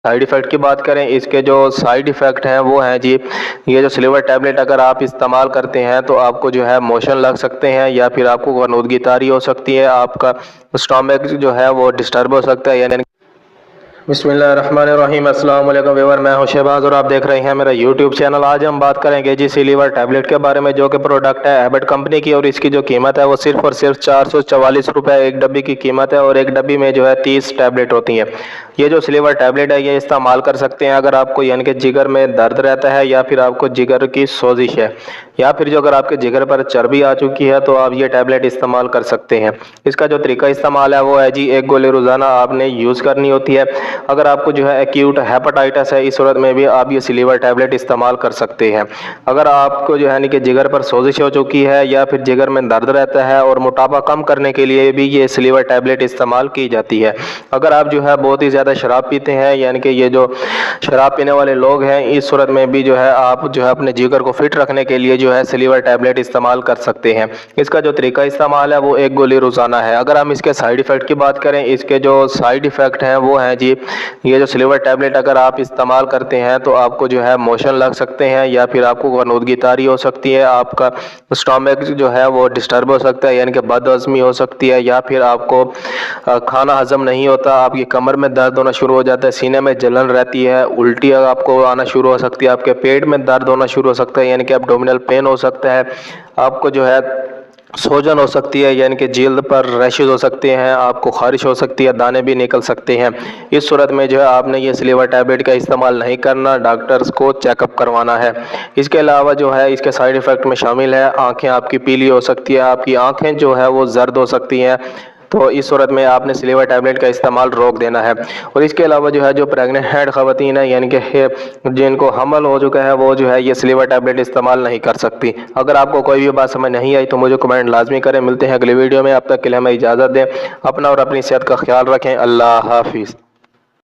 Side effect की बात करें, इसके जो साइड इफ़ेक्ट हैं वो हैं जी, ये जो सिल्वर टैबलेट अगर आप इस्तेमाल करते हैं तो आपको जो है मोशन लग सकते हैं या फिर आपको गनौदगी तारी हो सकती है, आपका स्टमक जो है वो डिस्टर्ब हो सकता है। यानी बिस्मिल्लाहिर्रहमानिर्रहीम, अस्सलाम वालेकुम व्यूअर, मैं हूं शहबाज और आप देख रहे हैं मेरा यूट्यूब चैनल। आज हम बात करेंगे जी सिल्वर टैबलेट के बारे में, जो कि प्रोडक्ट है एबट कंपनी की और इसकी जो कीमत है वो सिर्फ और सिर्फ 444 रुपये एक डब्बी की कीमत है और एक डब्बी में जो है 30 टैबलेट होती हैं। ये जो सिल्वर टैबलेट है ये इस्तेमाल कर सकते हैं अगर आपको यानी कि जिगर में दर्द रहता है या फिर आपको जिगर की सोजिश है या फिर जो अगर आपके जिगर पर चर्बी आ चुकी है तो आप ये टैबलेट इस्तेमाल कर सकते हैं। इसका जो तरीका इस्तेमाल है वो है जी, एक गोली रोज़ाना आपने यूज़ करनी होती है। अगर आपको जो है एक्यूट हेपेटाइटिस है, इस सूरत में भी आप ये सिल्वर टैबलेट इस्तेमाल कर सकते हैं। अगर आपको जो है कि जिगर पर सोजिश हो चुकी है या फिर जिगर में दर्द रहता है और मोटापा कम करने के लिए भी ये सिल्वर टैबलेट इस्तेमाल की जाती है। अगर आप जो है बहुत ही ज़्यादा शराब पीते हैं, यानी कि ये जो शराब पीने वाले लोग हैं, इस सूरत में भी जो है आप जो है अपने जिगर को फिट रखने के लिए जो है सिल्वर टैबलेट इस्तेमाल कर सकते हैं। इसका जो तरीका इस्तेमाल है वो एक गोली रोज़ाना है। अगर हम इसके साइड इफ़ेक्ट की बात करें, इसके जो साइड इफ़ेक्ट हैं वो हैं जी, ये जो सिल्वर टैबलेट अगर आप इस्तेमाल करते हैं तो आपको जो है मोशन लग सकते हैं या फिर आपको गनौदगी तारी हो सकती है, आपका स्टमक जो है वो डिस्टर्ब हो सकता है यानी कि बदहज़मी हो सकती है या फिर आपको खाना हजम नहीं होता, आपकी कमर में दर्द होना शुरू हो जाता है, सीने में जलन रहती है, उल्टी आपको आना शुरू हो सकती है, आपके पेट में दर्द होना शुरू हो सकता है यानी कि एब्डोमिनल पेन हो सकता है, आपको जो है सूजन हो सकती है यानी कि जिल्द पर रैशेज हो सकते हैं, आपको खारिश हो सकती है, दाने भी निकल सकते हैं। इस सूरत में जो है आपने ये सिल्वर टैबलेट का इस्तेमाल नहीं करना, डॉक्टर्स को चेकअप करवाना है। इसके अलावा जो है इसके साइड इफ़ेक्ट में शामिल है आँखें आपकी पीली हो सकती है, आपकी आँखें जो है वो जर्द हो सकती हैं, तो इस सूरत में आपने सिल्वर टैबलेट का इस्तेमाल रोक देना है। और इसके अलावा जो है जो प्रेग्नेंट ख़वातीन है यानी कि जिनको हमल हो चुका है वो जो है ये सिल्वर टैबलेट इस्तेमाल नहीं कर सकती। अगर आपको कोई भी बात समझ नहीं आई तो मुझे कमेंट लाजमी करें। मिलते हैं अगली वीडियो में, अब तक के लिए हमें इजाज़त दें। अपना और अपनी सेहत का ख्याल रखें। अल्लाह हाफिज़।